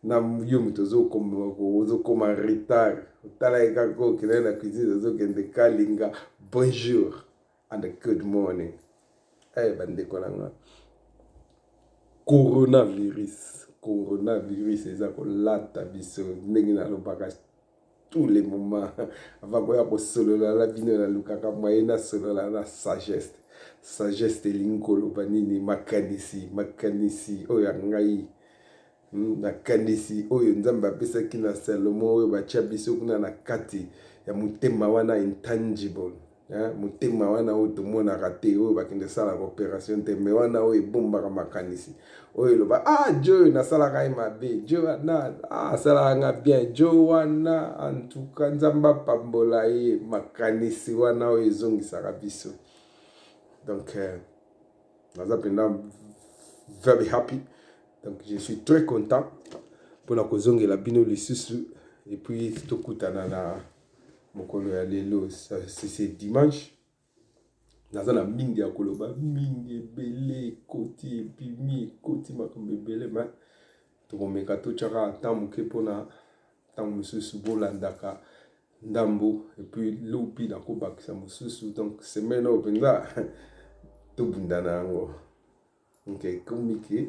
na yo moto ozokoma retard otala ye kaka okende na cuisine ozokende kalinga bonjour and good morning. Bandeko na nga coronavirus eza kolata biso ndenge nalobaka tous les moments avant koya kosolola na bino nalukaka moye nasolola na sagesse elingi koloba nini makanisi oyo ya ngai nakanisi oyo nzambe apesaki na Salomo oyo batia biso kuna na kati ya motema wana intangible motema wana oyo tomonaka te oyo bakende salaka opération te me wana oyo ebombaka makanisi oyo eloba jo oyo nasalaka ye mabe jo wana asalaka nga bien jo wana antuka nzambe apambola ye makanisi wana oyo ezongisaka biso. Donc naza mpena very happy. Donc je suis très content pour la kozongela bino lisusu et puis tokutana na mokolo ya lelo c'est dimanche. Naza na mingi ya koloba mingi ebele koti epimi ekoti makambo ebele ma tokomeka totyaka ntango moke mpona ntango mosusu bolandaka ndambo epuis lobi nakobakisa mosusu. Donc semaine oyo mpenza tobundana yango nke komike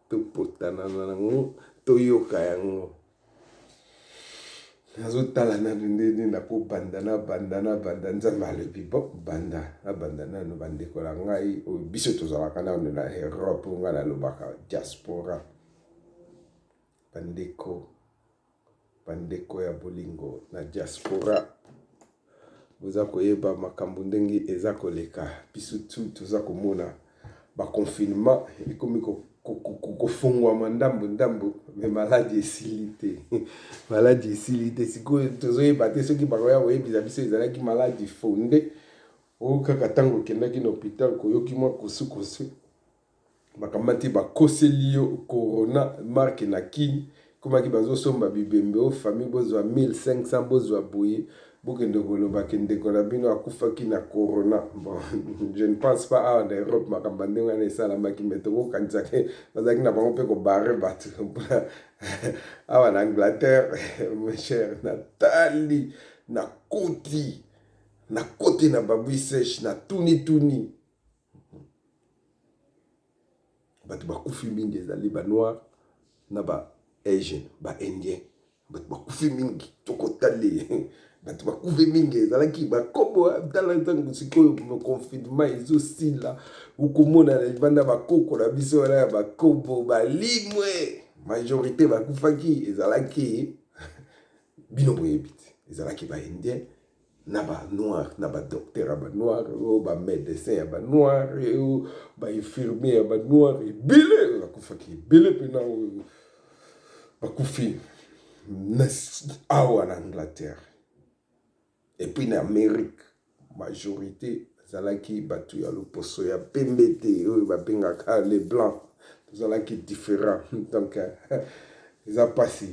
topotana nango toyoka yango nazotala nanu ndenge nakobanda nabanda nzambe alobi bo banda nanu bandeko na ngai oyo biso tozalaka nanu na Europe nga nalobaka diaspora bandeko ya bolingo na diaspora boza koyeba makambo ndenge eza koleka biso tu toza komona baconfinement ekomi kofungwama ndambo me maladi esili te sikoyo tozoyeba te soki bakoya koyebisa biso ezalaki maladi fonde oyo kaka ntango okendaki na hôpital koyoki mwa kosukosu bakamati bakoseli yo corona marke na kini komaki bazosomba bibembe o famille bozwa 1500 bozwa boye bokende kolobaki ndeko na bino akufaki na corona. Bon, je ne pense pas awa na Europe makambo ndenge wana esalamaki me tokokanisaki bazalaki na bango mpe kobare bato awa na Angleterre mon cher natali nakoti na babwi sèche na tuni bato bakufi mingi ezali banoir na ba Asian ba Indien bato bakufi mingi tokotali bato bakufi mingi ezalaki bakobo tala ntango sikoyo confinement ezosila ukomona na libanda bakoko na biso wana ya bakobo balimwe majorité bakufaki ezalaki bino boyebi te ezalaki ba Indien na ba noir na ba docteur ya ba noir o ba médecin ya ba noir o ba infirmier ya ba noir ebele bakufaki ebele pena bakufi awa na Angleterre. Et puis en Amérique, majorité, zalaki batu ya loposo ya pembete, oyo babengaka les blancs, zalaki différent. Donc, ça passe.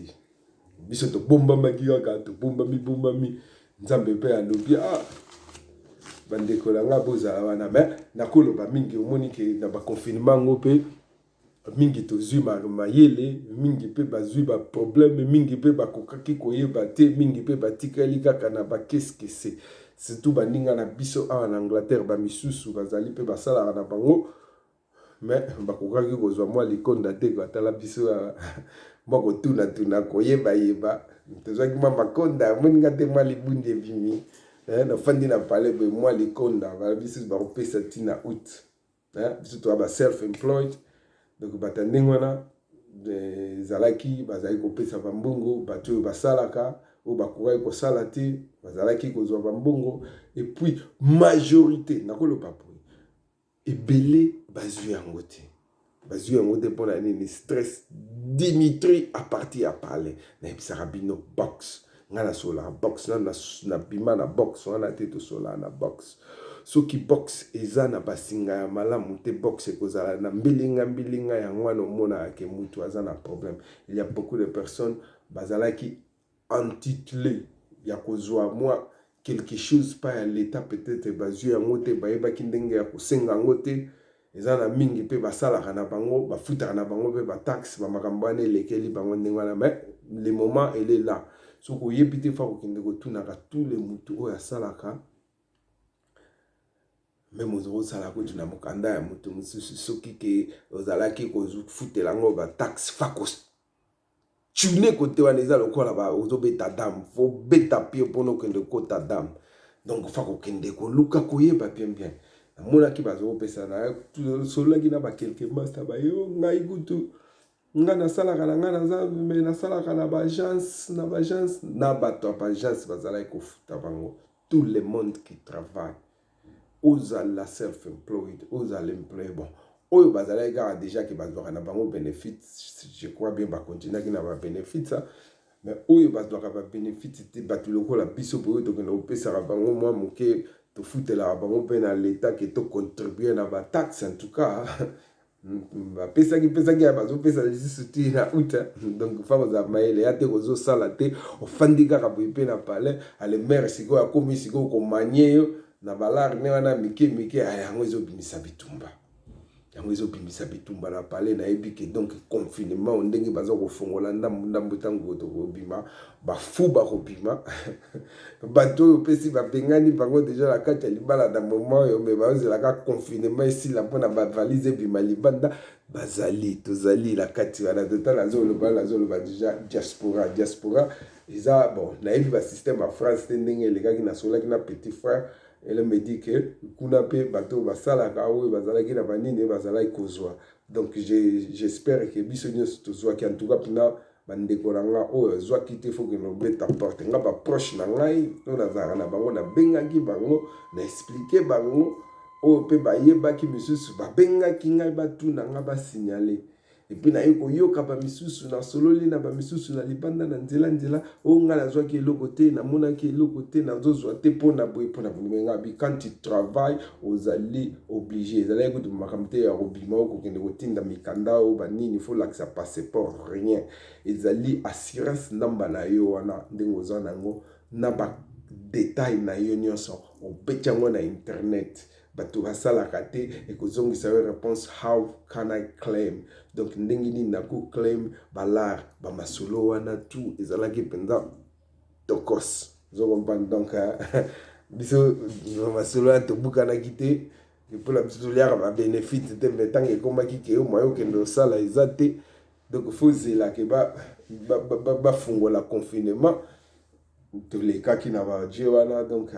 Biso to bomba magiaka, to bombami, nzambe pe alobi bandeko la nga bozala wana mais nakoloba mingi omoni ke na ba confinement ngope mingi tozwi mayele mingi pe bazwi ba problème mingi pe bakokaki koyeba te mingi pe batikali kaka na bakeskese surtout baninga na biso awa na Angleterre bamisusu bazali pe basalaka na bango mais bakokaki kozwa mwa likonda te batala biso mwa kotuna koyeba tozwaki mwa makonda amoninga te mwa libundi ebimi nafandi na pale boye mwa likonda biso bakopesa ntina août biso toza ba self employed. Donc batandeng wana zalaki bazali kopesa bambongo bato oyo basalaka oyo bakokaki kosala te bazalaki kozwa bambongo et puis majorité nakoloba boye ebele bazwi yango te mpona nini stress. Dimitri aparti ya pale nayebisaka bino box nga nasolaka box na bima na box wana te tosolaka na box soki box eza na basinga ya malamu te box ekozala na mbilinga ya ngwana omona ke mutu aza na problème. Il y a beaucoup de personnes bazalaki intitulé ya kozwa mwa quelque chose pa ya l'état peut-être bazwi yango te bayebaki ndenge ya kosenga yango te eza na mingi pe basalaka na bango bafutaka na bango pe bataxe bamakambo wana elekeli bango ndenge wana mais le moment elle est là soki oyebi te fa kokende kotunaka tous les mutu oyo asalaka même ozokosala kotuna mokanda ya moto mosusu soki ke ozalaki kozofutela yango bataxe fa tune kote wana eza lokola ozobeta dame fo beta pie mpona okende kota dame donc fa kokende koluka koyeba bien namonaki bazokopesa na sololaki na bakelke master bayo ngai kutu nga nasalaka na nga naza me nasalaka na baagence na bato ya baagence bazalaki kofuta bango tout le monde qui travaille ozala self-employed ozala employé bon oyo bazalaki kaka déjà ke bazwaka na bango bénéfice je crois bien bakontinaki na babénéfice mais oyo bazwaka babénéfice te bato lokola biso po oyo tokende kopesaka bango mwa moke tofutelaka bango mpe na l'état ke tocontribue na bataxe en tout cas bapesaki ya bazopesa lisusu ti na uta donc fa kozala mayele ya te kozosala te ofandi kaka boye mpe na palais ale maire sikoyo akomi sikoyo komanye yo na balare ne wana mike yango ezobimisa bitumba na palais nayebi ke donc confinement ndenge baza kofongola ndambu ntango tokobima bafu bakobima bato oyo opesi bapengani bango deja na kati ya libala na moment oyo me baozelaka confinement esila mpona bavalise ebima libanda tozali na kati wana total azoloba deja diaspora eza bon nayebi basystème ya France te ndenge elekaki nasolaki na petit frère elle me dit que kuna pe bato basalaka oyo bazalaki na banini bazalaki kozwa donc j'espère que biso nyonso tozwaki en tout cas mpena bandeko na nga oyo azwaki te foki na obeta porte nga baproche na ngai to nazalaka na bango nabengaki bango na explike bango oyo mpe bayebaki misusu babengaki ngai batuna nga basignale epuis naye koyoka bamisusu na sololi na bamisusu na libanda na nzela oyo ngai nazwaki eloko te namonaki eloko te nazozwa te mpona boye mpona bonga bi quand tu travailles ozali obligé ezalaki kutu makambo te ya kobima oyo kokende kotinda mikanda oyo banini fo lakisa passeport rien ezali assurance ndamba na yo wana ndenge oza nango na badetail na yo nyonso obeti yango na internet bato basalaka te ekozongisa yo réponse how can I claim donc ndenge nini nako claim balar bamasolo wana tout ezalaki mpenza tokos ozokomprendre donc biso bamasolo wana tobukanaki te mpona biso toliaka babénéfice te me ntango ekomaki ke yo moyo okende osala eza te donc fo zelake bafungola confinement tolekaki na badie wana donc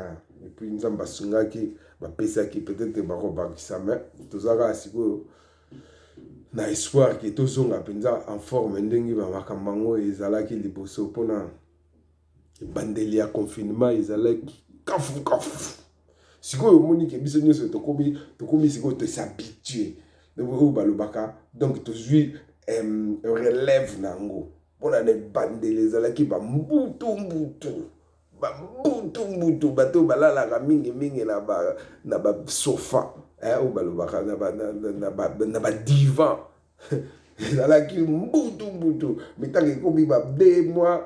epuis nzambe asungaki bapesaki peut-être bakobakisa mais tozalaka sikoyo na espoir ke tozonga mpenza en forme ndenge bamakambo yango ezalaki liboso mpona ebandeli ya confinement ezalaki kafu sikoyo omoni ke biso nyonso tokomi sikoyo toshabitue oyo balobaka donc tozwi relève na yango mpona na ebandeli ezalaki bambutu bato balalaka mingi na basofa oyo balobaka na badivan ezalaki mbutu mitango ekomi ba2 mois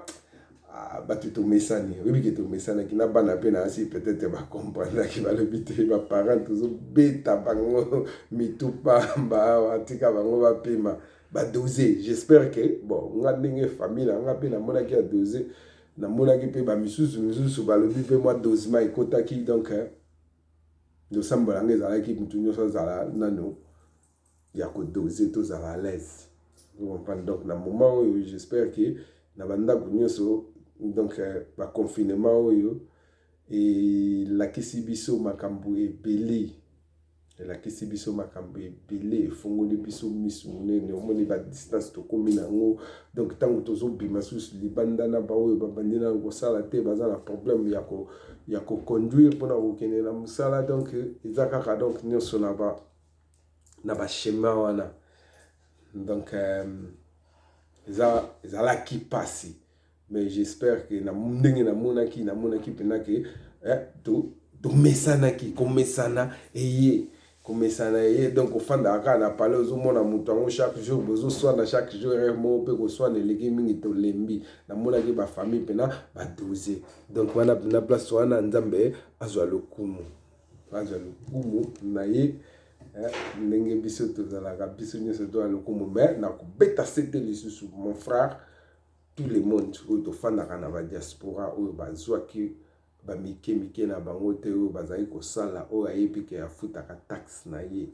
bato tomesani oyebi ke tomesanaki na bana mpe na asi peut-être bakomprendaki balobi te baparent tozobeta bango mitupamba awa tika bango bapema badose j'espère que bon nga ndenge famille na nga mpe namonaki ya dose namonaki mpe bamisusu balobi mpe mwa dosema ekotaki donc losambo yango ezalaki mutu nyonso azala nano ya kodose tozala à l'aise donc na moment oyo j'espère que na bandako nyonso donc baconfinement oyo elakisi biso makambo ebele efungoli biso misu monene omoni badistance tokomi nango donc ntango tozobima susu libanda na baoyo babandi na kosala te baza na problème ya koconduire mpona kokende na mosala donc eza kaka donc nyonso na bachemin wana donc ezalaki pasi mais j'espère que ndenge namonaki mpena ke komesana eye donc ofandaka kaka na palais ozomona moto yango chaque jour bozoswana chaque jour moko mpe koswana eleki mingi tolembi namonaki bafamille mpena badose donc wana mpena place wana nzambe azwa lokumu na ye ndenge biso tozalaka biso nyonso to alokumu mais nakobeta sete lisusu mon frère tout le monde oyo tofandaka na badiaspora oyo bazwaki bamike na bango te oyo bazali kosala oyo ayebi ke afutaka taxe na ye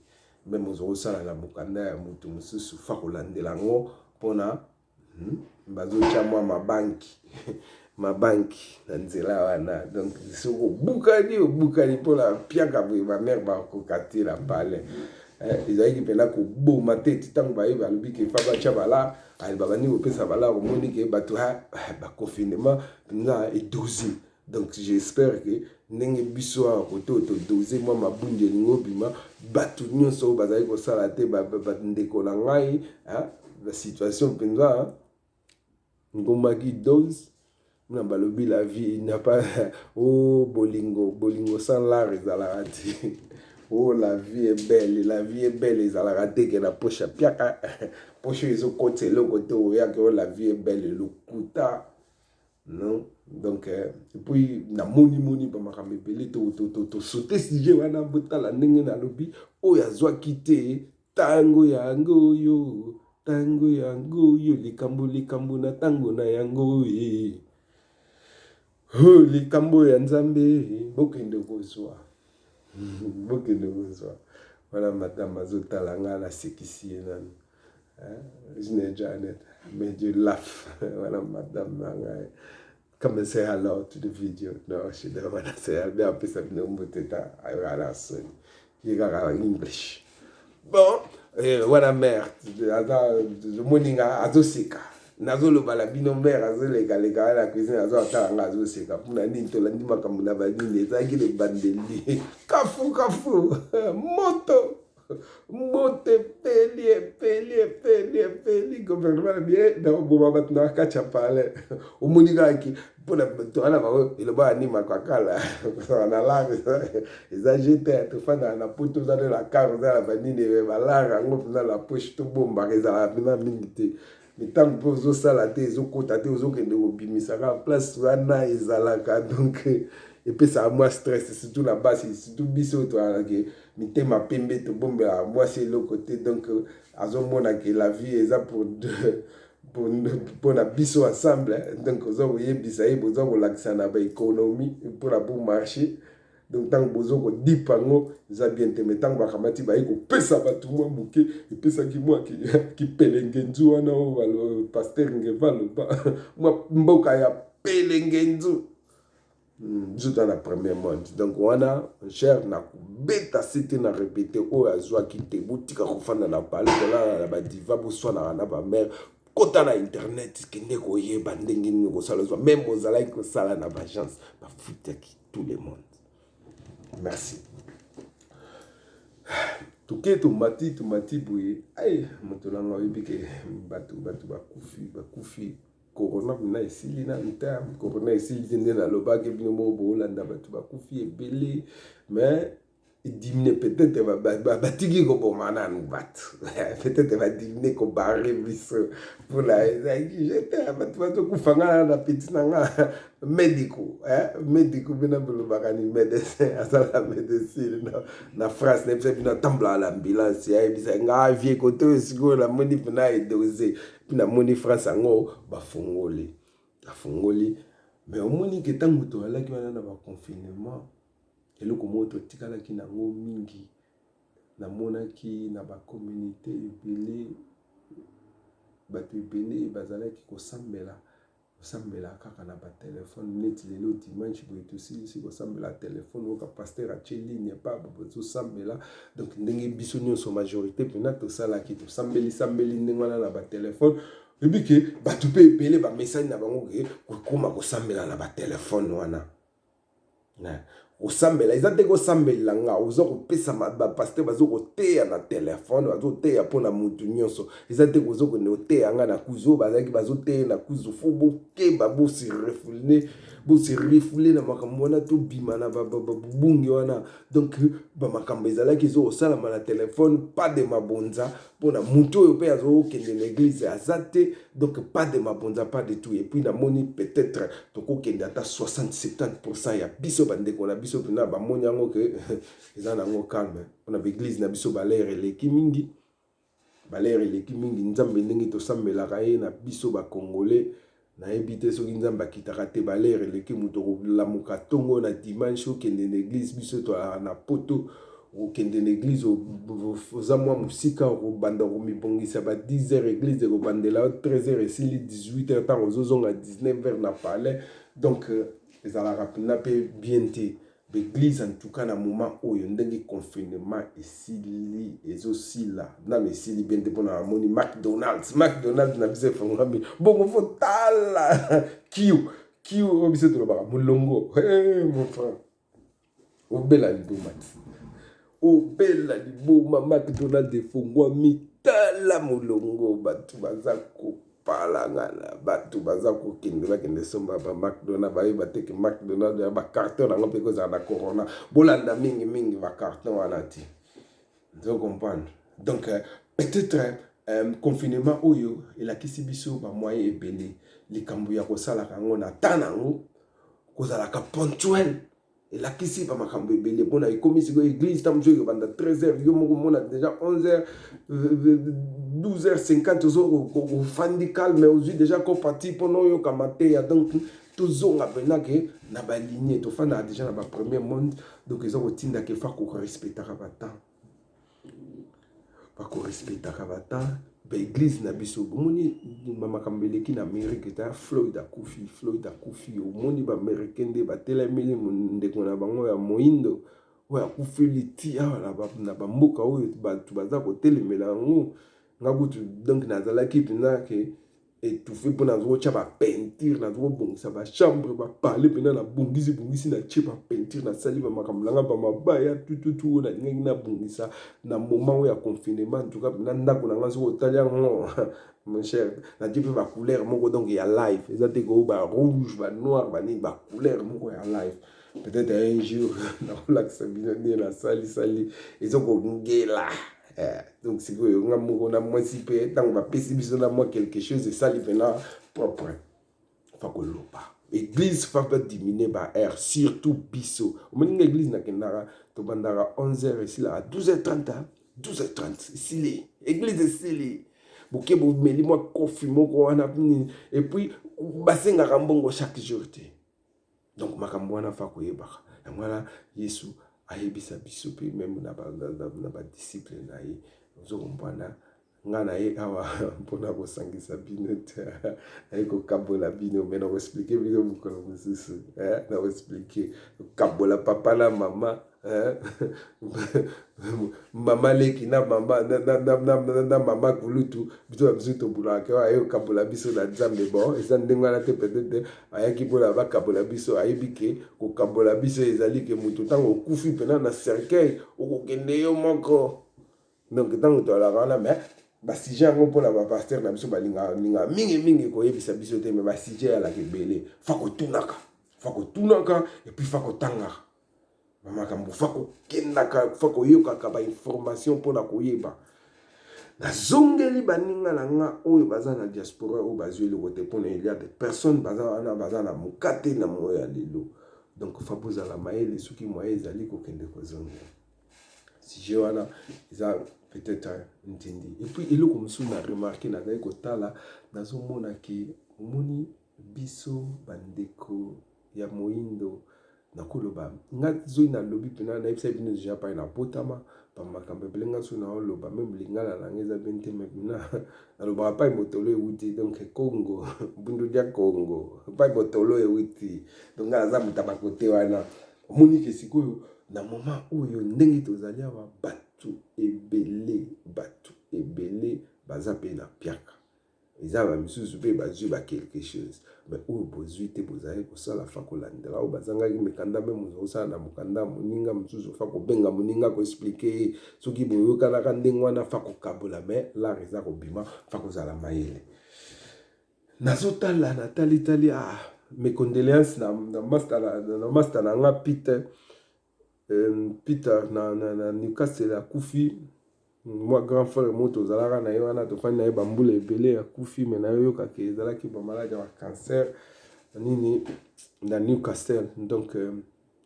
meme ozokosala na mokanda ya motu mosusu fa kolandela yango mpona bazotya mwa mabanki na nzela wana donc soki obukani mpona piaka boye bamere bakokatela pale ezalaki mpena koboma te ti ntango bayebi balobi ke fa batya balar babandi kopesa balar omoni ke bato baconfinement mpenza edosi donc j'espère que ndenge biso awa koto todose mwa mabundi elingi obima bato nyonso oyo bazali kosala te bandeko na ngai basituation mpenza ngomaki dose na balobi la vie il n'y a pas bolingo sans lard ezalaka te la vie est belle ezalaka te ke na poche ya piaka poche ezokota eloko te oyaki la vie est belle lokuta non donc et puis na moni bamakambo ebele tosaute sujet wana botala ndenge nalobi oyo azwaki te tango yango oyo likambo na tango na yango likambo ya nzambe bokende kozwa wana madame azotala nga nasekisi ye nani jine Janet mais Dieu laugh wana madame na ngai come and say hello to the video. No, she don't want to say hello. I'm just no muteta. I rather say you got English. Bon, wana mère. The morning azosika. Nazolo balabino mère azolega lega la cuisine azotala nga azosika. Puna nini to landi makamuna badini ezaki le bandeli. Kafu moto. Mote peli gouvernement bien na goma batna kacha pale omunika ki pona to ana ba ile ba anima kwa kala na la eza jete to fana na poto za la carte za ba nini ba la ngo na la poche to bomba eza bina minute mitango pozo sala te ezokota te ozokende obimisa ka place wana ezalaka donc et puis ça a moins stress surtout la base surtout biso to alaki mitema pembe to bombe à moi c'est le côté donc azomona que la vie est ça pour la biso ensemble donc ozo yebisa bozo ko lakisa na ba économie pour la bon marché donc tant bozo ko dipango za bien te metant ba kamati ba ko pesa ba tout moi muke et pesa ki moi ki pelengenzu wana o pasteur ngevalo ba moi mboka ya pelengenzu juste dans la première monde donc wana cher na beta cité na répéter o azwa kite boutika ko fanda na pale na ba diva bo sona na ba mère kota na internet kende ko yeba ndenge ni ko sala même ozala ko sala na ba agence ba futaki tout le monde. Merci. Tuke to mati boye ay moto na ngoyebi ke batu bakufi corona na esili na nta corona esili nde na lobaki bino mo bolanda batu bakufi ebele mais diminuer peut-être batiki ko bomana nu bat peut-être va diminuer ko barre biso pour la j'étais batu kufanga na petit nanga médico bina bolobaka ni médecin asala médecine na France ne peut bina tambla l'ambulance ya bisa nga vie côté siko la moni pena edosé pina moni France ngo bafongoli mais au moni que tango to alaki wana na ba confinement eloko moto tikalaki nango mingi namonaki na ba communauté ebele bato ebele bazalaki kosambela kaka na ba téléphone net lelo dimanche boye tosilisi kosambela téléphone oka pasteur atie ligne pa bozosambela donc ndenge biso nyonso majorité mpena tosalaki tosambeli ndenge wana na ba téléphone ebi ke bato mpe ebele bamesani na bango ke kokoma kosambela na ba téléphone wana osambela eza te kosambela nga oza kopesa ba pasteur bazo koteya na téléphone bazo teya pona mutu nyonso eza te kozo ko noteya nga na kuzo bazaki bazo teya na kuzo fo bokeba bo se refouler na makambo wana to bima na bungi wana donc ba makambo ezalaki zo osala na téléphone pas de mabonza pour na muto yo pe azo kende l'église azate donc pas de mabonza pas de tout et puis na moni peut-être toko kende ata 60-70% ya biso bandeko na biso pena ba moni yango que eza nango calme on a l'église na biso balere leki mingi nzambe ndenge to sambelaka ye na biso ba congolais na ebité soki nzambe akitaka te balere leki muto lamuka tongo na dimanche okende na église biso to na poto okende na église oza mwa musika okobanda komibongisa ba 10h église ekobandela 13h esili 18h ntango ozozonga 19h na palais donc ezalaka mpena mpe bien te l'église en tout cas na moment oyo ndenge confinement esili ezosila nano esili bien te mpona amoni McDonald's na biso efongami bongo fotala kiu oyo biso tolobaka molongo mon frère obela liboma McDonald's efongwami tala molongo bato baza kopalangana bato baza kokende bakende somba ba McDonald's bayeba te ke McDonald's ya bacarton nango mpe kozala na corona bolanda mingi bacarton wana ti nzo comprendre donc peut-être confinement oyo elakisi biso bamoyen ebele likambo ya kosalaka yango na ta nango kozalaka ponctuel elakisi bamakambo ebele mpona ekomi sikoyo église ntango mosusu ekobanda 13h yo moko mona déjà 11h 12h50 ozofandi calme ozwi déjà kopati mpona oyoka mateya donc tozonga mpena ke na baligne tofandaka déjà na bapremier monde donc eza kotindaka efa korespectaka batemps bakorespectaka batemps baeglise na biso bomoni bamakambo eleki na amérique ta Floyd akufi omoni baaméricain nde batelemeli ndeko na bango ya moindo oyo akufi liti awa na bamboka oyo bato baza kotelemela yango nga kutu donc nazalaki mpena ke étouffé mpo nazokotya bapeinture nazokobongisa bachambre bapale mpena nabongisi natie bapeinture nasali bamakambo nanga bamabaya tututu oyo nalingi nabongisa na moment oyo ya confinement ntuka mpena ndako nanga soki otali yango mon cher natie mpe bacouleur moko donc ya live eza te koyo barouge banoir banini bacouleur moko ya live peut-être un jour nakolakisa bino nde nasalisali ezokongela donc sikoyo nga moko na mwasi mpe ntango bapesi biso na mwa quelque chose esali mpena propre fa koloba église fa mpe diminue ba air surtout biso omoninga église nakendaka tobandaka 11h esilaka 12h30 esili église esili boke bomeli mwa kofi moko wana nini et puis basengaka mbongo chaque jour te donc makambo wana fa koyebaka yango wana yesu ayebisa biso mpe meme na badisciple na ye ozokompwana nga na ye awa mpona kosangisa bino te aye kokabola bino me na koexplike bino mokolo mosusu na koexplike kokabola papa na mama mama leki na mama kulutu biso na biso tobulaka aye kokabola biso na nzambe bon eza ndenge wana te peut-être ayaki mpona bakabola biso ayebi ke kokabola biso ezali ke moto ntango okufi mpena na cercueil okokende yo moko donc ntango toalaka wana mais basujet yango mpona bapaster na biso balingaka mingi koyebisa biso te mais basujet yalaka ebele fa kotunaka epuis fa kotangaka bamakambo fa kokendaka fa koyokaka bainformation mpona koyeba nazongeli baninga na nga oyo baza na diaspora oyo bazwi eloko te mpona elia de personne baza wana baza na mokate na moyo ya lelo donc fa bozala mayele soki moye ezali kokende kozongela sujet wana eza peut-être ntindi et puis eloko mosusu na remarke nazali kotala nazomona ke omoni biso bandeko ya moindo nakoloba nga zoi nalobi mpena nayebisa bino deja pai na botama bamakambo ebele nga so naoloba meme lingala nange eza bene te mepena nalobaka pai motolo ewuti donc congo bundu dia congo pai motolo ewuti donc nga naza moto bakote wana omoni ke sikoyo na moment oyo ndenge tozali awa bato ebele baza mpe na piaka eza bamisusu mpe bazwi quelque chose mais oyo bozwi te bozali kosala fa kolandela oyo bazangaki mikanda mpe mozosala na mokanda moninga mosusu fa kobenga moninga koexplike soki boyokanaka ndenge wana fa kokabola mais lar eza kobima fa kozala mayele nazotala natalitali mes condoléances na master na nga Peter na Newcastle akufi moi grand frère moto ozalaka na ye wana tofandi na ye bambula ebele akufi me na yo kaka ezalaki bamaladi ya cancer nini na Newcastle donc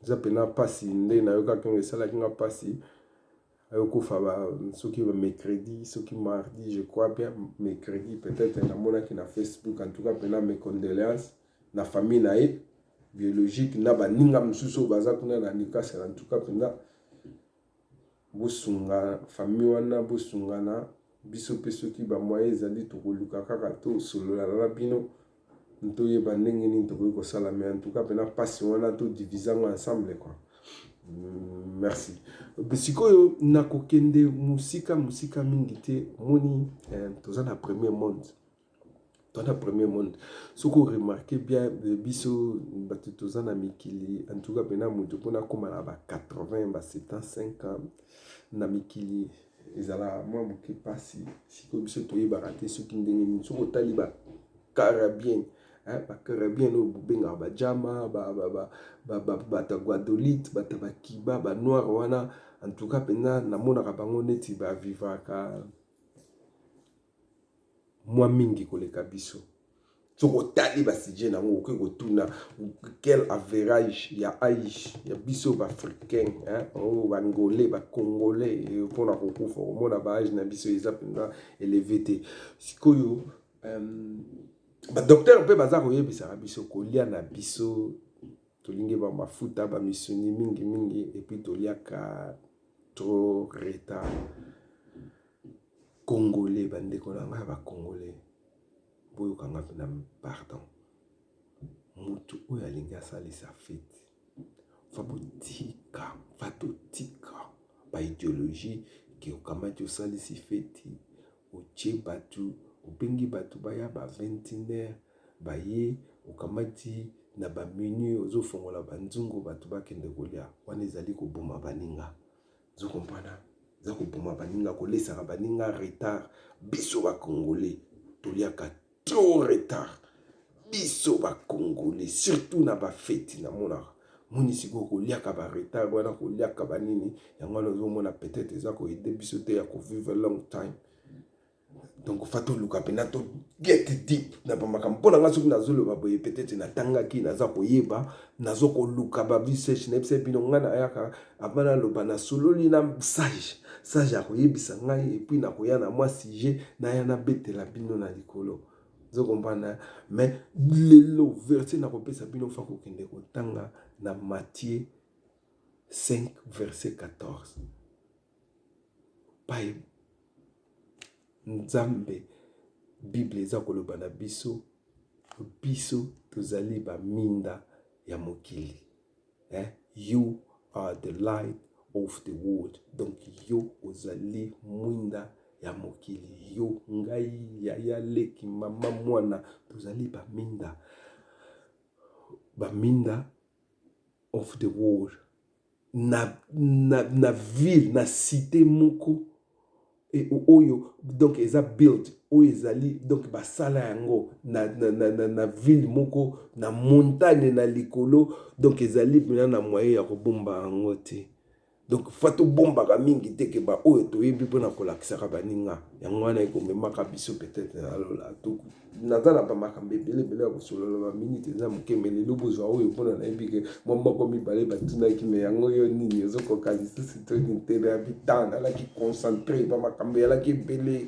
eza mpena mpasi nde nayokaki ngo esalaki nga mpasi ayokufa soki mercredi soki mardi je crois bien mercredi peut-être namonaki na Facebook en tout cas mpena mes condoléances na famille na ye biologique na baninga mosusu baza kuna na Newcastle en tout cas mpena bosunga famille wana bosungana biso mpe soki bamoye ezali tokoluka kaka tosolola na bino toyeba ndenge nini tokoki kosala mais en tout cas mpena mpasi wana todivizango ensemble quoi. Merci. Sikoyo nakokende musika mingi te moni toza na premier monde. Dans le premier monde, ce qu'on remarque bien, biso bato toza na mikili, en tout cas bena mutu pona koma na ba 80 ba 75 ans na mikili ezala moi moke pasi sikoyo biso toyeba te soki ndenge nini soko tali ba carabien ba carabien no benga ba jama ba guadolite ba kiba ba noir wana en tout cas pena na mona ka bango neti ba vivaka moi mingi koleka biso soko tali ba sije na ngo ko tuna quel average ya âge ya biso ba africain o ba ngolais ba congolais pona kokufa mona ba âge na biso eza penda élevé te sikoyo ba docteur pe baza koyebisa biso kolia na biso tolingi ba mafuta ba misuni mingi et puis toliaka trop retard congolais bandeko na nga ba congolais boyo kanga na pardon mutu oyo alingi asalisa fete fatotika ba idéologie ke okamati osalisi fete otie batu obengi batu baya ba 21h baye okamati na ba menu ozofongola banzungu batu bakende kolia wana ezali koboma baninga zo comprendre za koboma baninga kolesa baninga retard biso ba congolais toliaka trop retard biso ba congolais surtout na ba fête na mona moni siko koliaka ba retard wana koliaka banini yango nazo mona peut-être eza ko aider biso te ya ko vivre long time donc fato luka pena to get deep na ba makambo na ngaso na zolo ba boye peut-être na tangaki naza koyeba nazo ko luka ba research na bise bino ngana ayaka abana loba na sololi na sage akoyebisa ngai et puis na koya na moi sujet na ya na betela bino na likolo zo comprendre mais lelo verset na kopesa bino fa ko kende ko tanga na Matthieu 5 verset 14 pai Nzambe Bible eza koloba na biso tozali ba minda ya mokili you are the light of the world donc yo ozali mwinda ya mokili yo ngai ya leki mama mwana tozali ba minda of the world na ville na cité moko et oyo donc eza build oyo ezali donc basala yango na ville moko na montagne na likolo donc ezali pena na moyen ya kobomba yango te donc fato bomba ka mingi te ke ba oyo toyebi pona kolakisaka baninga yango wana ekomemaka biso peut-être alola to nazala ba makambe bele ya kosolola ba minute eza mokemeli lobozwa oyo pona nayebi ke moko mibale batunaki me yango yo nini ezokokanisa sito nintebe ya bitanda alaki concentré ba makambe alaki bele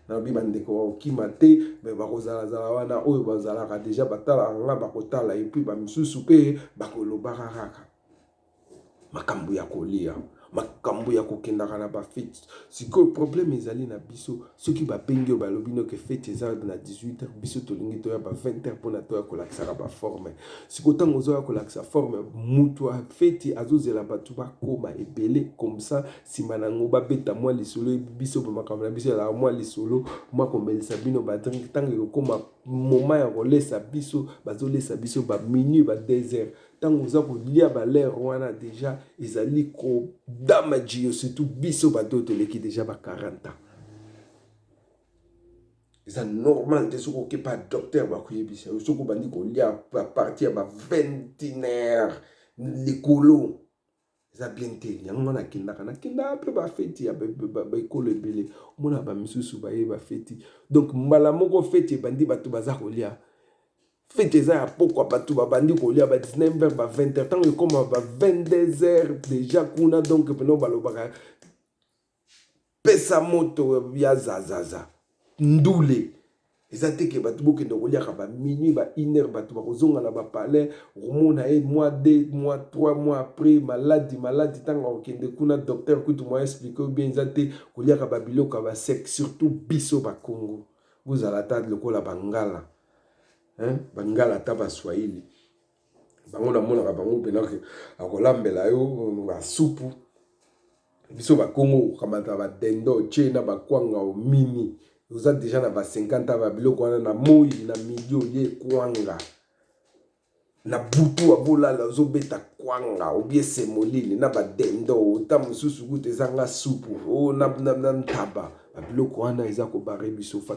na bi bandeko okima te me bakozala wana oyo bazalaka déjà batala nga bakotala et puis ba misusu pe bakolobaka kaka makambo ya kolia makambo ya kokendaka na ba fete siko problème ezali na biso soki bapengi o balobi no ke fete eza na 18h biso tolingi to ya ba 20h pona to ya kolakisa ba forme siko tango zo ya kolakisa forme mutu a fete azozela batu bakoma ebele comme ça sima na ngo babeta mwa lisolo biso ba makambo na biso la mwa lisolo mwa komelisa bino ba tango koma moment ya kolesa biso bazolesa biso ba minuit ba 2h tango za kolia ba l'air wana déjà ezali ko damage surtout biso bato toleki déjà ba 40 ans c'est normal te soko ke pas docteur ba kuyebisa soko bandi kolia ba partir ba 21h likolo eza bien te yango nakendaka mpe bafeti ya baekolo ebele omona bamisusu baye bafeti donc mbala moko feti ebandi bato baza kolia feti eza ya pokwa bato babandi kolia ba 19h ba 20h ntango ekoma ba 22h déjà kuna donc peno balobaka pesa moto ya zazaza ndule eza teke bato bokende koliaka ba minuit ba 1h bato bakozonga na bapalais omona ye mois 2 mois 3 mois après maladi ntango okende kuna docteur kutu mwa explique bien eza te koliaka babiloko ba sec surtout biso bakongo bozala ta lokola bangala bangala ta baswahili bango namonaka bango mpenaka akolambela yo basupu biso bakongo okamata badendo otie na bakwanga omini oza deja na ba 50 babiloko wana na moi na midi olie kwanga na butu abolala ozobeta kwanga obie semolini na badendo ota mosusu kutu ezanga supu na ntaba babiloko wana eza kobare biso fa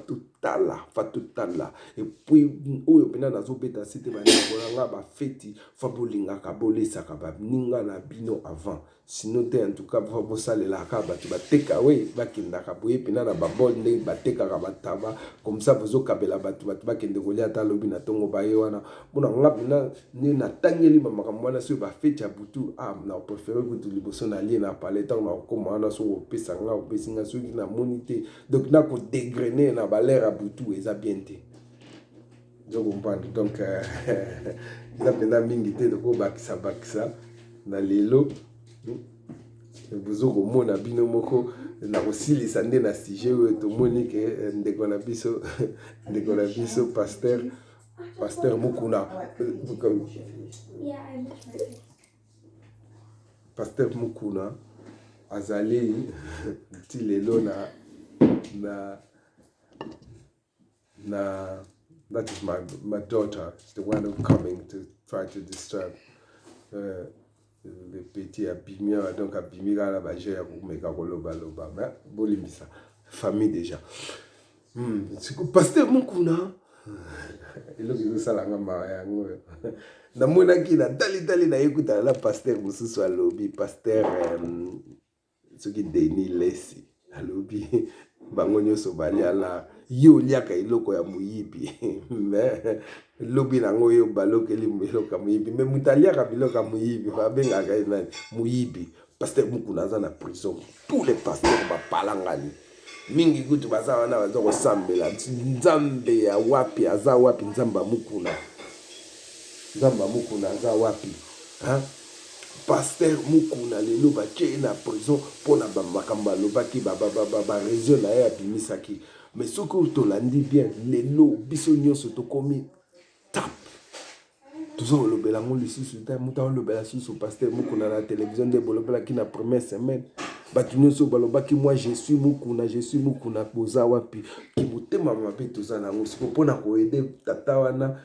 totala epuis oyo mpena nazobeta sete banyakolanga bafeti fa bolingaka bolesaka baninga na bino avant sino te en tout cas fa bosalelaka bato bateka we bakendaka boye mpena na babol nde batekaka bataba comme ça bozokabela bato bakende kolia ata lobi na ntongo baye wana mpona nga mpena nde natangeli bamakambo wana soki bafeti ya butu na préféré kutu liboso nalie na pale ntango nakokoma wana soki opesa nga opesi nga soki namoni te donc nakodegrene na balere ya butu eza bien te ozokomprendre donc eza mpena mingi te tokobakisa na lelo bozokomona bino moko na kosilisa nde na sujet oyo tomoni ke ndeko na biso Pasteur Mukuna Pasteur Mukuna azali ti lelo na that is my daughter. She's the one who's coming to try to disturb le petit abimia donc abimira la baje ya kumeka koloba mais bolimbisa famille déjà Pasteur Mukuna eloko ezosalanga mawa yango namonaki na talitali nayekutana na paster mosusu alobi paster soki Denis Lesi alobi bango nyonso baliala ye oliaka eloko ya moyibi me lobi nango yo balokeli biloko ya moyibi me moto aliaka biloko ya moyibi babengaka ye nani moyibi. Paster Mukuna aza na prison tous les pasteurs bapalangani mingi kutu baza wana baza kosambela nzambe ya wapi aza wapi nzamba Mukuna aza wapi Pasteur Mukuna lelo batie na prison pona bamakambo alobaki barégion na ye abimisaki mais soki tolandi bien lelo biso nyonso tokomi tap tozolobela ngo lisusu te moto alobela susu Pasteur Mukuna na télévision nde bolobelaki na première semaine bato nyonso balobaki moi je suis Mukuna boza wapi kimotema mabe toza nango siko mpona koede tata wana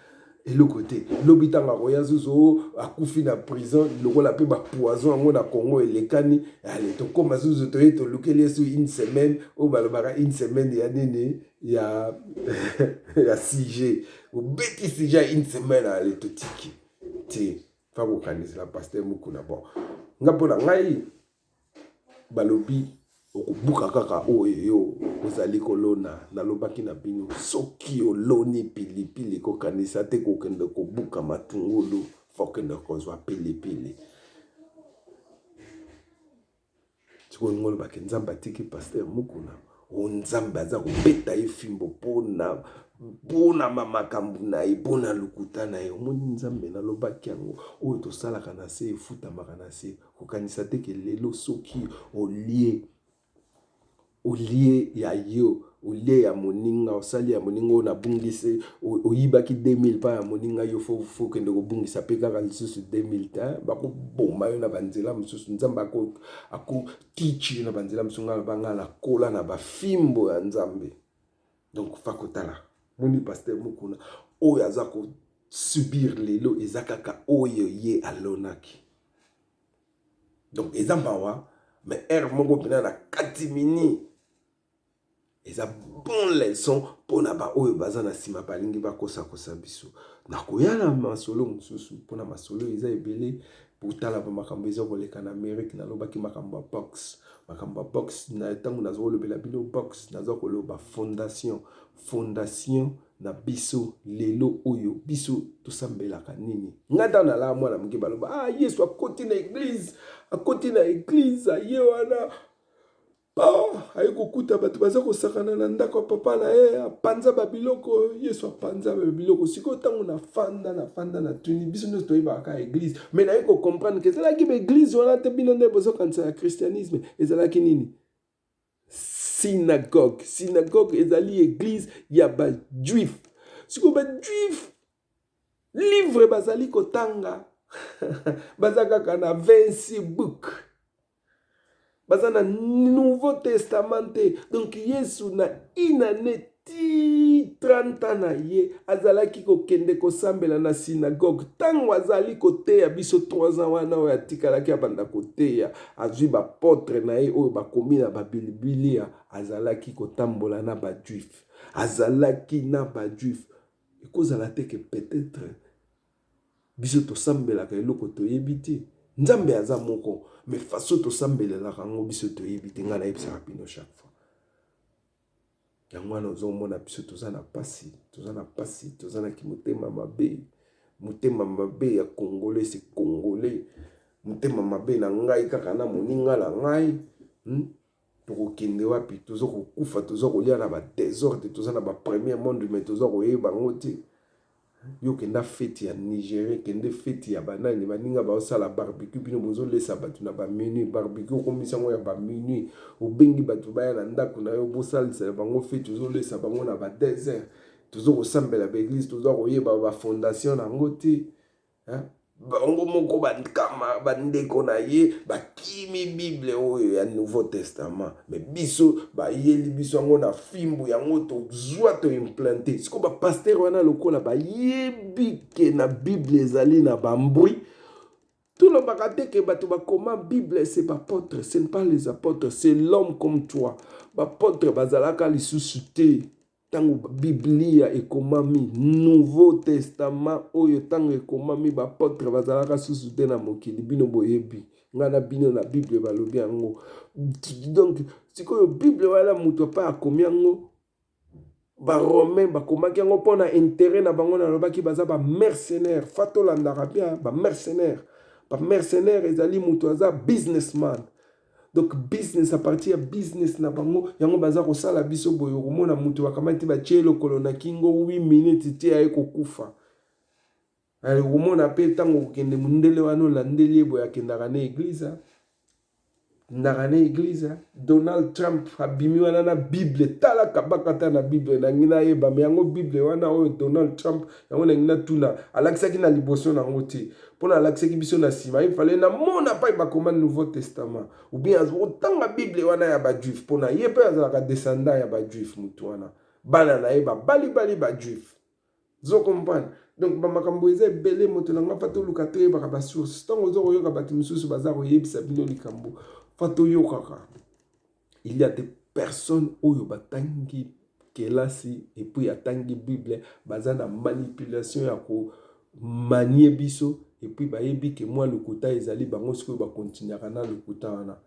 eloko te lobi ntango akoya zuzu akufi na prison lokola mpe bapoison yango na Congo elekani ale tokóma zuzu toye tolukeli ye su une semaine oyo balobaka une semaine ya nini ya 6G obeti 6G ya une semaine ale totiki te fa kokanisela Pasteur Mukuna bon nga mpona ngai balobi okobuka kaka oyo yo ozali kolona nalobaki na bino soki oloni pilipili kokanisa te kokende kobuka matungulu fokende kozwa pilipili sikoyo olobaki nzambe atiki Pasteur Mukuna nzambe aza kobeta ye fimbo mpona makambo na ye mpona lukuta na ye omoni nzambe nalobaki yango oyo tosalaka na se efutamaka na se kokanisa te ke lelo soki olie ya yo olie ya moninga osali ya moninga oyo nabungisi oyibaki 2000 pa ya moninga yo fo kende kobungisa mpe kaka lisusu 2000 te bakoboma yo na banzela mosusu nzambe akotichi na banzela mosusu nga banga na kola na bafimbo ya nzambe donc fa kotala moni Pasteur Mukuna oyo aza kosubir lelo eza kaka oyo ye alonaki donc eza mawa mais moko mpena na 4 minutes eza bon leçon pona ba oyo baza na sima balingi bakosa biso nakoya na masolo mosusu pona masolo eza ebele potala ba makambo eza koleka na Amérique nalobaki makambo ya box na ntango nazolobela bino box naza koloba fondation na biso lelo oyo biso tosambelaka nini ngata na la mwana moke baloba Yesu akoti na église aye wana aikokuta bato baza kosakana na ndako ya papa na ye apanza babiloko Yesu apanza babiloko sikoyo ntango nafanda na tuni biso nyonso toyebaka église mais naye kocomprendre ke ezalaki baéglise wana te bino nde bozokanisa ya christianisme ezalaki nini synagogue ezali église ya bajuif sikoyo bajuif livre bazali kotanga baza kaka na 26 book baza na Nouveau Testament donc Yesu na inane ti 30 ans na ye azalaki kokende kosambela na synagogue tango azali koteya biso 3 ans wana oyo atikalaki abanda koteya azwi bapotre na ye oyo bakomi na babilibilia azalaki kotambola na bajuif ekozala te ke peut-être biso tosambelaka eloko toyebi te nzambe aza moko mais façon tosambelelaka yango biso toyebi te ngai nayebisaka bino chaque fois yango wana ozomona biso toza na pasi toza na motema mabe ya congolais c'est congolais motema mabe na ngai kaka na moninga na ngai tokokende wapi toza kokufa toza kolia na badésordre toza na bapremier monde mais toza koyeba yango te yo kenda feti ya Nigeria kende feti ya banani baninga baosala barbecue bino bozolesa bato na bamenu barbecue okomisa yango ya bamenu obengi bato baya na ndako na yo bosalisa bango feti ozolesa bango na badésert toza kosambela baeglise toza koyeba bafondation na yango te bango moko bankama bandeko na ye bakimi bible oyo ya Nouveau Testament mais biso bayeli biso yango na fimbu yango tozwa toimplante siko bapaster wana lokola bayebi ke na bible ezali na bambwi tolobaka te ke bato bakoma bible c'est bapôtre ce n'est pas les apôtres c'est l'homme comme toi bapôtre bazalaka lisusu te tango biblia ekomami Nouveau Testament oyo tango ekomami bapôtre bazalaka susu te na mokili bino boyebi nga na bino na bible balobi yango donc sikoyo bible wana moto pa akomi yango baromain bakomaki yango mpona intérêt na bango nalobaki baza bamercenaire fa tolandaka bien bamercenaire ezali moto aza businessman donc business à partir ya business na bango yango baza kosala biso boyo komona mutu bakamati batie lokolo na kingo 8 minutes te aye kokufa ali komona pe tango kokende mundele wana olandeli ye boyo akendaka na église Donald Trump abimi wana na bible tala kabakata na bible nangi nayeba me yango bible wana oyo Donald Trump yango nangi natuna alakisaki na liboso nango te mpona alakisaki biso na nsima ifale na mona pai bakoma Nouveau Testament ou bien otanga bible wana ya bajuif mpona ye mpe azalaka descendant ya bajuif mutu wana bana na ye babali bajuif zo comprendre donc bamakambo eza ebele moto nanga mpa toluka toyebaka basource ntango oza koyoka bato mosusu baza koyebisa bino likambo fato yokaka il y a des personnes oyo batangi kelasi et puis atangi bible baza na manipulation ya ko manie biso et puis bayebi ke moi lokuta ezali bango sikoyo bakontinuaka na lokuta wana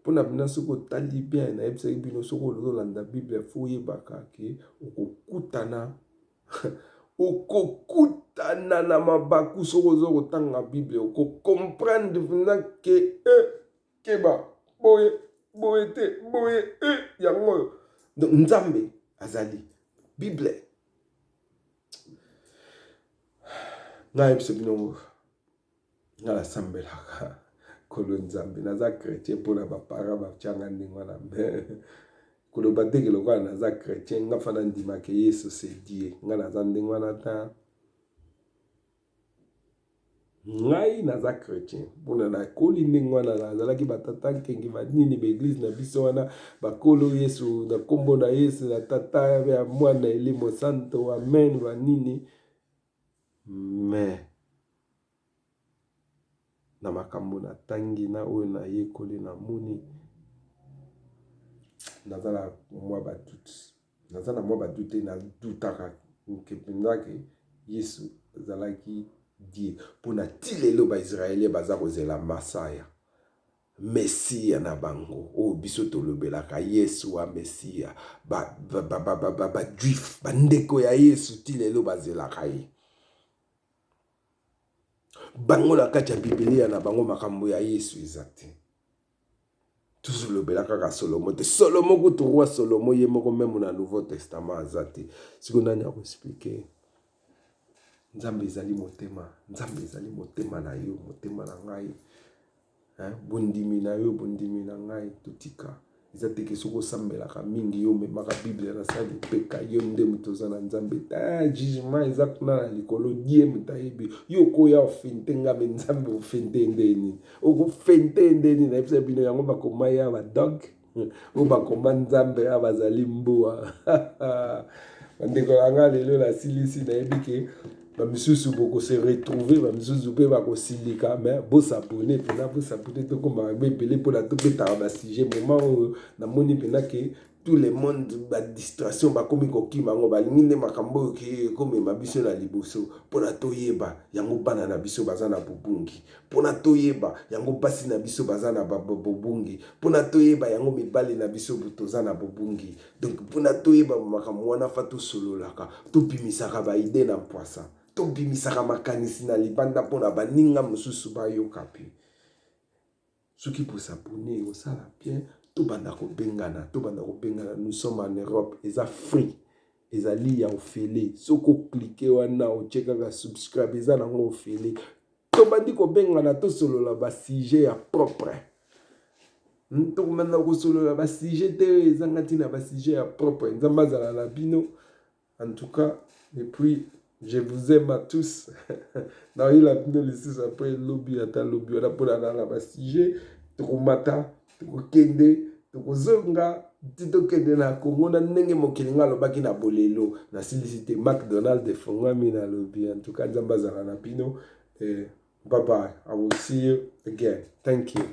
mpona bina soko otali bien nayebisaki bino soko ozolanda bible fo oyebaka ke okokutana na mabaku soko ozo kotanga bible okokomprendre vina ke keba boye te yango donc nzambe azali bible ngai biso bino nga nasambelaka kolo nzambe naza chrétien mpona bapara batianga ndenge wana koloba teke lokola naza chrétien nga fana ndimaka Yesu c'est Dieu nga naza ndenge wana ta ngai naza chrétien mpona nakoli ndenge wana nazalaki batata nkenge banini baeglise na biso wana bakolo Yesu na kombo na Yesu na tata ya mwana elimo santo amen banini mais na makambo natangi na oyo nayekoli namoni nazala mwa batuti naza na mwa badute na dutaka nke mpenza ke Yesu azalaki die mpona ti lelo baisraelien baza kozela masaya Mesia na bango oyo biso tolobelaka Yesu wa Mesia bajuif bandeko ya Yesu ti lelo bazelaka ye bango na kati ya Biblia na bango makambo ya Yesu eza te tozolobela kaka Solomo te Solomo kutu roi Solomo ye moko meme na Nouveau Testament aza te siko nani akoexplike Nzambe ezali motema Nzambe ezali motema na yo motema na ngai bondimi na yo bondimi na ngai totika eza te ke soko osambelaka mingi yo memaka Biblia na sali peka yo nde moto oza na Nzambe jugement eza kuna na likolo die moto ayebi yo koya ofente ngame Nzambe ofente ndeni okofente ndeni na yebisa bino yango bakoma ya badog oyo bakoma Nzambe ya bazali mbuwa bandeko na nga lelo nasilisi nayebi ke bamisusu boko se retrouver bamisusu pe bakosilika mais bosabone pena bosabone tokoma ebele mpona tobetaka basujet moment oyo namoni mpena ke tout le monde badistraction bakomi kokima yango balingi nde makambo oyo ke ekomema biso na liboso mpona toyeba yango bana na biso baza na bobungi mpona toyeba yango basi na biso baza na bobungi mpona toyeba yango mibali na biso toza na bobungi donc mpona toyeba makambo wana fa tosololaka tobimisaka baide na mpwasa tobimisaka makanisi na libanda mpona baninga mosusu bayoka mpe soki posabone osala bien tobanda kobengana nous sommes en Europe eza free ezali ya ofele soko cliquer wana ochekaka subscribe eza nango ofele tobandi kobengana tosolola ba sujet ya propre tokomanda kosolola ba sujet te ezanga ntina ba sujet ya propre nzambe azala na bino en tout cas et puis je vous aime à tous. Dans la vidéo, le après lobby, ata lobby, on a pour la bas sujet, tokomata, tokokende, tokozonga, titokende na Congo na ndenge mokelinga lobaki na bolelo, na silicité McDonald's de fongami na lobby. En tout cas, nzamba zala na pino. Bye bye. I will see you again. Thank you.